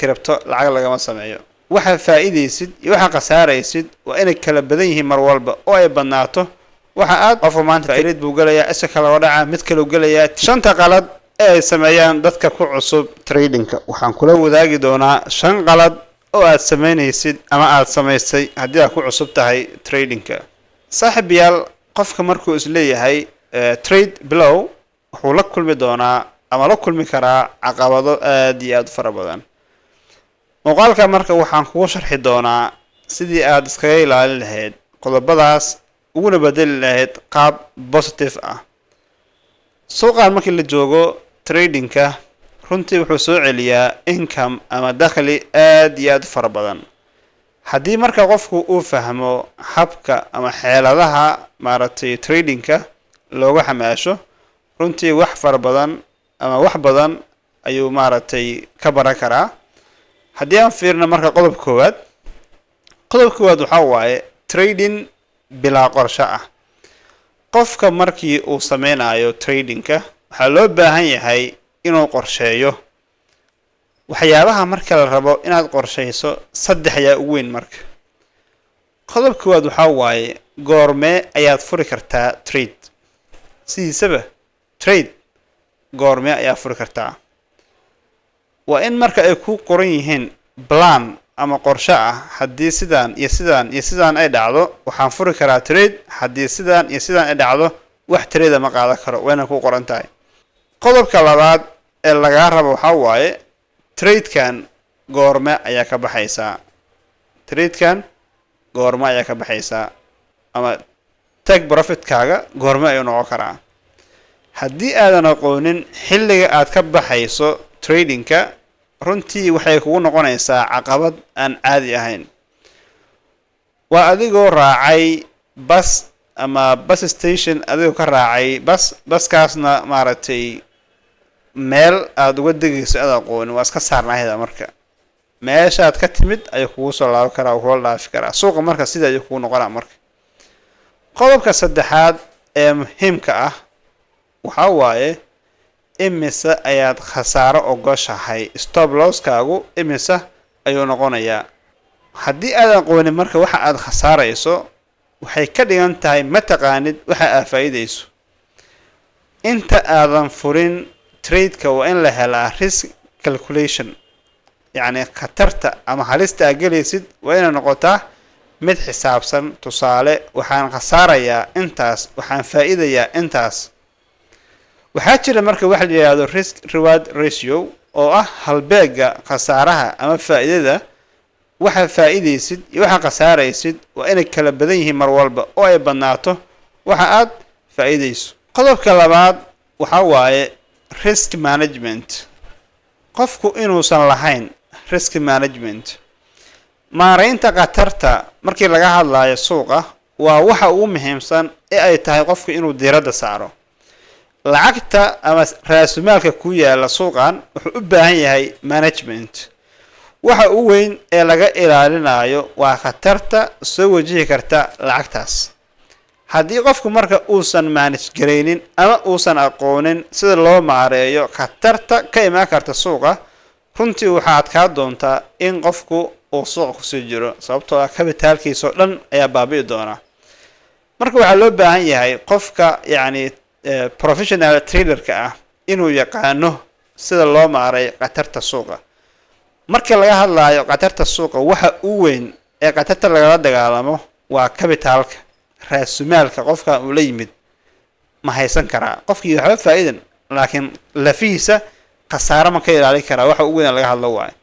crypto lacag lagama sameeyo waxa faa'iideysid iyo waxa qasaaraysid waa inay kala badan yihiin mar walba oo ay badnaato waxa aad qofka maanta faa'iid buu galayaa isa kala wadaca mid kale uu galayaa shanta qalad ee ay sameeyaan dadka ku cusub tradingka waxaan kula wadaagi doonaa shan qalad oo aad sameynaysid ama aad samaysay haddii aad ku cusub tahay tradingka saaxiibayaal qofka markuu is leeyahay trade below wuxuu la kulmi doonaa ama la kulmi karaa caqabado aad iyo aad fara badan muuqaalka marka waxaan kugu sharxi doonaa sidii aad iskaga ilaalin lahayd qodobadaas uguna bedeli lahayd qaab positive ah suuqan markii la joogo tradingka runtii wuxuu soo celiyaa income ama dakhli aad iyo aad fara badan haddii marka qofku uu fahmo habka ama xeeladaha maaragtay tradingka looga xamaasho runtii wax fara badan ama wax badan ayuu maaragtay ka baran karaa haddii aan fiirno marka qodob koowaad waxaa waaye trading bilaa qorshe ah qofka markii uu sameynayo tradingka waxaa loo baahan yahay inuu qorsheeyo waxyaabaha marka la rabo inaad qorsheyso saddex ayaa ugu weyn marka qodob koowaad waxaa waaye goormee ayaad furi kartaa trade sidiisaba trade goormee ayaa furi kartaa waa in marka ay ku qoran yihiin plan ama qorshe ah haddii sidaan iyo sidaan iyo sidaan ay dhacdo waxaan furi karaa trade haddii sidaan iyo sidaan ay dhacdo wax trade ma qaadan karo wayna ku qoran tahay qodobka labaad ee laga rabo waxaa waaye tradekan goorme ayaa ka baxaysaa tradekan goorme ayaa ka baxaysaa ama take profitkaaga goorme ayuu noqon karaa haddii aadan aqoonin xilliga aad ka baxayso tradingka runtii waxay kugu noqonaysaa caqabad aan caadi ahayn waa adigoo raacay bus ama bus station adigoo ka raacay baskaasna maaragtay meel aad uga degayso aad aqoonin waa iska saarnaahayda marka meeshaad ka timid ayuu kugu soo laaban karaa oo kula dhaafi karaa suuqa marka sida ayuu kugu noqonaa marka qodobka saddexaad ee muhiimka ah waxaa waaye imise ayaad khasaaro ogoshahay stop losskaagu imise ayuu noqonayaa haddii aadan aqoonin marka waxa aad khasaarayso waxay ka dhigan tahay ma taqaanid waxa aad faa'iidayso inta aadan furin tradeka waa in la helaa risk calculation yacni khatarta ama halista aad gelaysid waa inay noqotaa mid xisaabsan tusaale waxaan khasaarayaa intaas waxaan faa'iidayaa intaas waxaa jira marka waxa la yiraahdo risk reward ratio oo ah halbeega khasaaraha ama faa'iidada waxa faa'iideysid iyo waxa khasaaraysid waa inay kala badan yihiin mar walba oo ay badnaato waxa aad faa'iideyso qodobka labaad waxa waaye risk management qofku inuusan lahayn risk management maareynta khatarta markii laga hadlayo suuqa waa waxa ugu muhiimsan ee ay tahay qofku inuu diiradda saaro lacagta ama raasumaalka ku yaala suuqan wuxuu u baahan yahay management waxa ugu weyn ee laga ilaalinayo waa khatarta soo wajihi karta lacagtaas haddii qofku marka uusan manage gareynin ama uusan aqoonin sida loo maareeyo khatarta ka imaan karta suuqa runtii waxaad ka doontaa in qofku uu suuqa ku sii jiro sababtoo ah kabitaalkiisa oo dhan ayaa baabi'i doona marka waxaa loo baahan yahay qofka yacni professional traderka ah inuu yaqaano sida loo maareeyo khatarta suuqa marka laga hadlayo khatarta suuqa waxa ugu weyn ee khatarta lagala dagaalamo waa kabitaalka raasumaalka qofka uu la yimid ma haysan karaa qofkii waxba faa'iidan laakiin lafihiisa khasaaro ma ka ilaalin karaa waxa ugu weyn laga hadlo waayo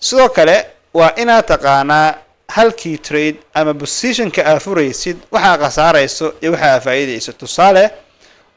sidoo kale waa inaad taqaanaa halkii trade ama positionka aad furaysid waxa khasaarayso iyo waxa aad faa'iidayso tusaale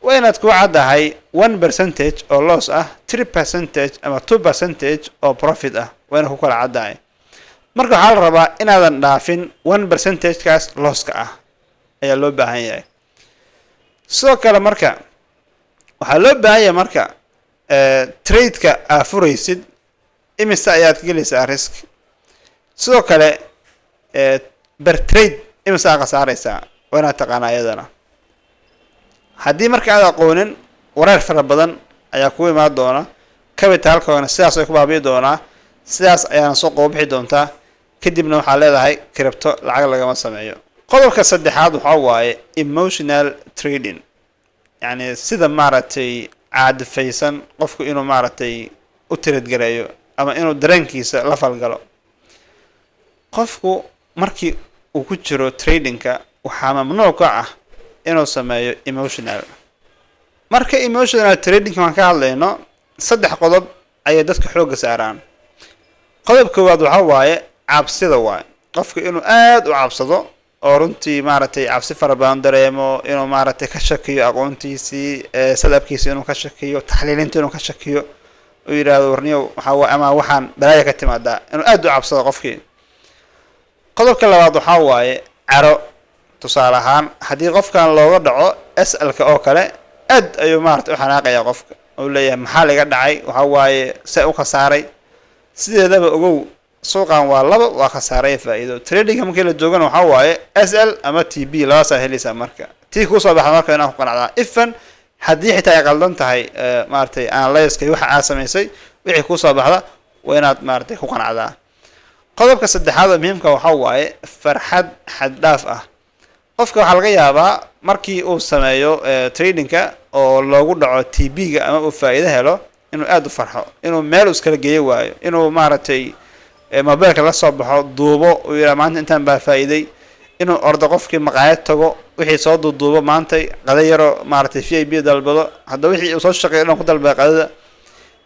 waa inaad ku caddahay 1% oo loss ah 3% ama 2% oo profit ah waa inaad ku kala caddahay marka waxaa la rabaa inaadan dhaafin 1% kaas losska ah ayaa loo baahan yahay sidoo kale marka waxaa loo baahan yahay marka trade-ka aad furaysid imise ayaad gelaysaa risk sidoo kale ber trade imise aad khasaaraysaa waa inaad taqaanaa iyadana haddii marka aad aqoonin wareer fara badan ayaa kugu imaan doona kabitaalkoona sidaas ay ku baabi'i doonaa sidaas ayaana soo qoobixi doontaa kadibna waxaa leedahay crypto lacag lagama sameeyo. qodobka saddexaad waxaa waaye emotional trading, yani sida maaragtay caadifaysan qofku inuu maaragtay u tiradgareeyo ama inuu dareenkiisa la falgalo. qofku markii uu ku jiro tradingka waxaa mamnuuc ka ah inuu sameeyo emotional. marka emotional trading waan ka hadlayno saddex qodob ayay dadka xooga saaraan. qodob koowaad waxaa waaye cabsida waaye, qofku inuu aad u cabsado oo runtii maaragtay cabsi fara badan dareemo, inuu maaragtay ka shakiyo aqoontiisii, sadabkiisa inuu ka shakiyo, taxliilinta inuu ka shakiyo, uu yidhaahdo warniyo waxaa waaye ama waxaan balaaya ka timaadaa, inuu aad u cabsado qofkii. qodobka labaad waxaa waaye caro. tusaale ahaan haddii qofkan looga dhaco SL-ka oo kale aad ayuu maaragtay u xanaaqayaa qofka, uu leeyahay maxaa laga dhacay, waxaa waaye se u khasaaray. sideedaba ogow suuqan waa laba, waa khasaaray faa'iido. tradingka markii la joogana waxaa waaye SL ama TB labadaas aad helaysaa. marka tii kuu soo baxda marka inaad ku qanacdaa, ifan haddii xitaa ay qaldan tahay maaragtay analyska waxa aad samaysay wixii kuu soo baxda waa inaad maaragtay ku qanacdaa. qodobka saddexaad oo muhiimka waxaa waaye farxad xad dhaaf ah. qofka waxaa laga yaabaa markii uu sameeyo tradingka oo loogu dhaco TB-ga ama uu faa'iido helo inuu aad u farxo, inuu meel iskala geeyo waayo, inuu maaragtay mobilka la soo baxo duubo uu yidhaha maanta intaan baa faa'iiday, inuu ordo qofkii maqaayad tago wixii soo duuduubo maantay qada yaro maaragtay VIP dalbado, hadda wixii uu soo shaqeeyo inuu ku dalbado qadada.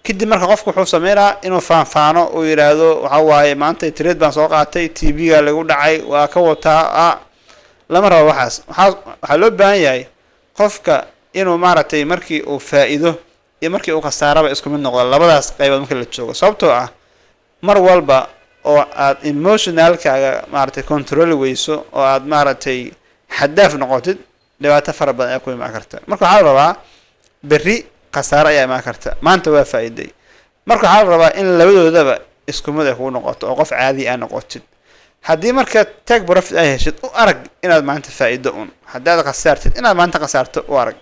kadib marka qofku wuxuu sameynaa inuu faanfaano uu yidhaahdo waxaa waaye maantay trade baan soo qaatay, TB-ga lagu dhacay, waa ka wataa. lama rabo waxaas. waxaa loo baahan yahay qofka inuu maaragtay markii uu faa'iido iyo markii uu khasaaraba isku mid noqdo, labadaas qaybood markii la joogo. sababtoo ah mar walba oo aad emotionalkaaga maaragtay control weyso oo aad maaragtay xadaaf noqotid dhibaato fara badan ayaa ku imaan karta. marka waxaa la rabaa berri khasaaro ayaa imaan karta, maanta waa faa'iiday. marka waxaa la rabaa in labadoodaba isku mid ay kugu noqoto oo qof caadi aa noqotid. haddii marka take profit ay heshid u arag inaad maanta faa'iido un, haddii aad khasaartid inaad maanta khasaarto u arag.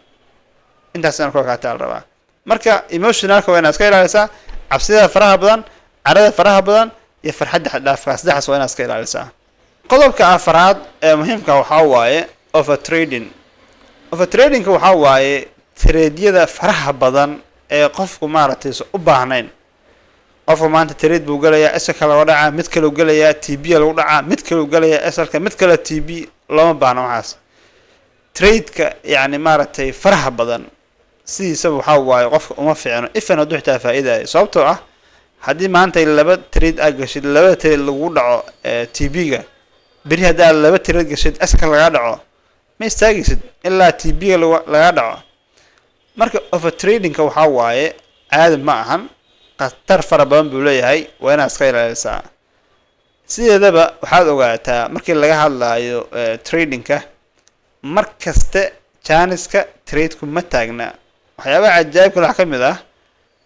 intaas aan ku kaataa la rabaa. marka emotionalka waa inaad iska ilaalisaa, cabsida faraha badan, carada faraha badan iyo farxadda xad dhaafka. saddexaas waa inaad iska ilaalisaa. qodobka afraad ee muhiimka waxaa waaye overtrading. overtradingka waxaa waaye tradyada faraha badan ee qofku maaragtay u baahnayn. qofku maanta trade buu galayaa, SL-ka laga dhacaa, mid kale uu galayaa, TB lagu dhacaa, mid kale uu galayaa SL-ka, mid kale TB. looma baahna waxaas. trade-ka yani maaragtay faraha badan sidiisaba waxaa waaye qofka uma fiicno, ifan hadduu xitaa faa'iidayo. sababtoo ah haddii maanta laba trade aad gashid, laba trade lagu dhaco TB-ga, beri haddaad laba trade gashid SL-ka laga dhaco ma istaagaysid ilaa TB-ga laga dhaco. marka overtradingka waxaa waaye caadi ma ahan, khatar fara badan buu leeyahay, waa inaad iska ilaalisaa. sideedaba waxaad ogaataa markii laga hadlaayo tradingka mar kaste janiska tradeku ma taagna. waxyaabaha cajaa'ibka waxaa ka mid ah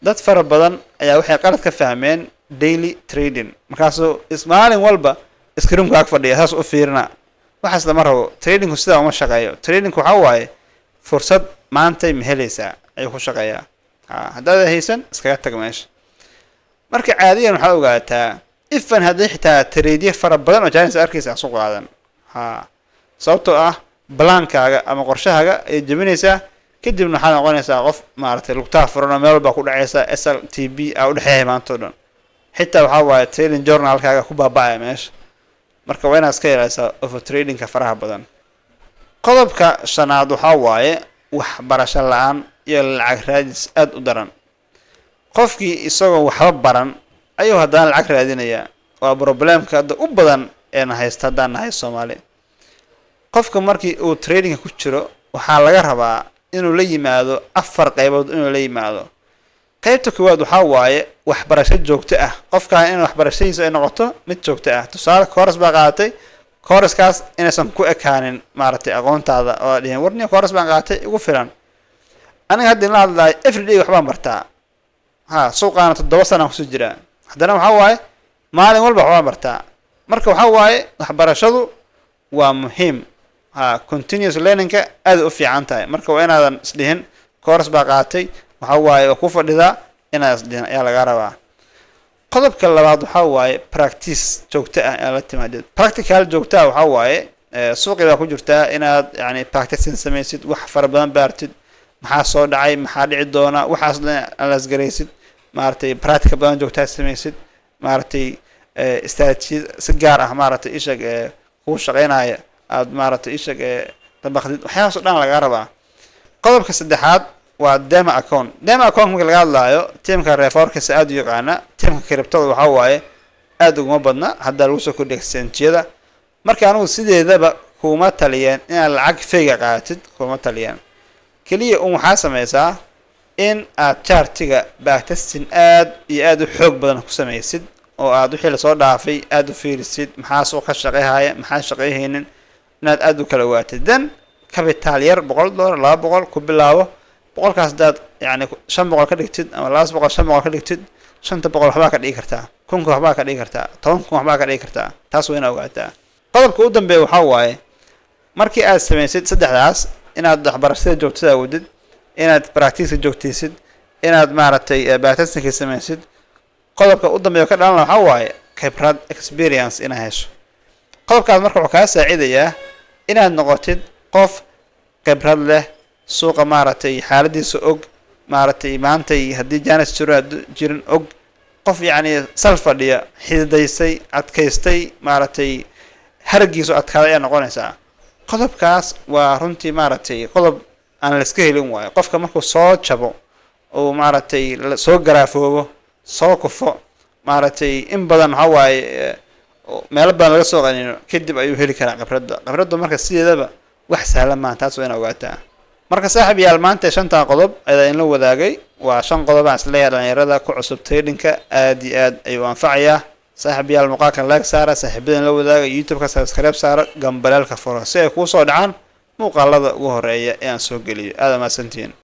dad fara badan ayaa waxay qalad ka fahmeen daily trading, markaasuu maalin walba screenku ag fadhiya saas u fiirina. waxaas lama rabo. tradingku sidaa uma shaqeeyo. tradingku waxaa waaye fursad maantay ma helaysaa ayuu ku shaqeeyaa. haddaad haysan iskaga tag meesha. marka caadiyan waxaad ogaataa ifan haddii xitaa tradeyo fara badan oo janis arkaysa asu qaadan, sababtoo ah balaankaaga ama qorshahaaga ayay jebinaysaa. kadibna waxaad noqonaysaa qof maaragtay lugtaha furan oo meel walba ku dhacaysa, SL TB aa u dhexeeya maantoo dhan. xitaa waxaa waaye trading journalkaaga ku baaba'aya meesha. marka waa inaad iska ilaalisaa overtradingka faraha badan. qodobka shanaad waxaa waaye waxbarasho la-aan iyo lacag raadis aad u daran. qofkii isagoo waxba baran ayuu haddana lacag raadinayaa. waa problemka hadda u badan ee na haysta haddaan nahay Soomaali. qofka markii uu tradingka ku jiro waxaa laga rabaa inuu la yimaado 4 qaybood inuu la yimaado. qaybta koowaad waxaa waaye waxbarasho joogto ah. qofkaan in waxbarashadiisa ay noqoto mid joogto ah. tusaale course baa qaadatay, course-kaas inaysan ku ekaanin maaragtay aqoontaada oo dhihin warniyo course baan qaadatay igu filan. aniga hadda la hadlayo everyday waxbaan bartaa. suuqaana 7 sano ku soo jira. haddana waxaa waaye maalin walba waxbaan bartaa. marka waxaa waaye waxbarashadu waa muhiim. continuous learning-ka aad u fiican tahay. marka waa inaadan isdhihin course baa qaatay waxaa waaye waa ku fadhidaa inaad isdhihin ayaa laga rabaa. qodobka labaad waxa waaye practice joogto ah ee la timaadid practical joogto ah waxa waaye suuqida ku jirtaa inaad yani practicing samaysid wax fara badan baartid maxaa soo dhacay maxaa dhici doona waxaas la isgaraysid maartay practical badan joogto ah samaysid maartay strategy si gaar ah maartay ishag ku shaqeynaya aad maartay ishag tabaqdid waxyaas oo dhan laga rabaa qodobka saddexaad waa demo account marka laga hadlayo teamka reforecast aad u yaqaana teamka crypto waxa waaye aad ugu badna hadda lagu soo kordhiyay exchange-yada marka anigu sideedaba kuma taliyeen in lacag fayga qaatid kuma taliyeen kaliya waxa sameeysaa in aad chartiga backtesting aad iyo aad u xoog badan ku sameeysid oo aad wixii la soo dhaafay aad u fiirisid maxaa soo ka shaqeeyay maxaa shaqeeyaynin inaad aad u kala waatid dan capital yar $100 $200 ku bilaabo boqolkaas dad yani 500 ka dhigtid ama 200 500 ka dhigtid 500 waxba ka dhigi kartaa 1000 waxba ka dhigi kartaa 10000 waxba ka dhigi kartaa taas waa in ogaataa qodobka u dambeeya waxa waaye markii aad sameeysid saddexdaas inaad waxbarashada joogtada wadid inaad practice joogtaysid inaad maaragtay backtesting sameeysid qodobka u dambeeya ka dhalan waxa waaye khibrad experience ina hesho qodobkaas marka wuxuu ka saacidayaa inaad noqotid qof khibrad leh suuqa maaragtay xaaladiisa og maaragtay maantay haddii jaanis jirin og qof yani sal fadhiya xididaysay adkaystay maaragtay hargiisu adkaaday ayaa noqonaysaa qodobkaas waa runtii maaragtay qodob aan la iska helin waayo qofka markuu soo jabo oo maaragtay soo garaafoobo soo kufo maaragtay in badan waxa waaye meel badan laga soo qaniino kadib ayuu heli karaa khibradda marka sideedaba wax sahlan ma taas waa in ogaataa marka saaxiib yaal maanta 5 qodob ayaan in la wadaagay waa 5 qodob aan isleeyahay dhalinyarada ku cusub tradingka aad iyo aad ayuu anfacayaa saaxiib yaal muuqaalkan like saara saaxiibadeen la wadaaga youtube-ka subscribe saara gambalaalka furo si ay ku soo dhacaan muuqaalada ugu horeeya ee aan soo geliyo aad ma santiin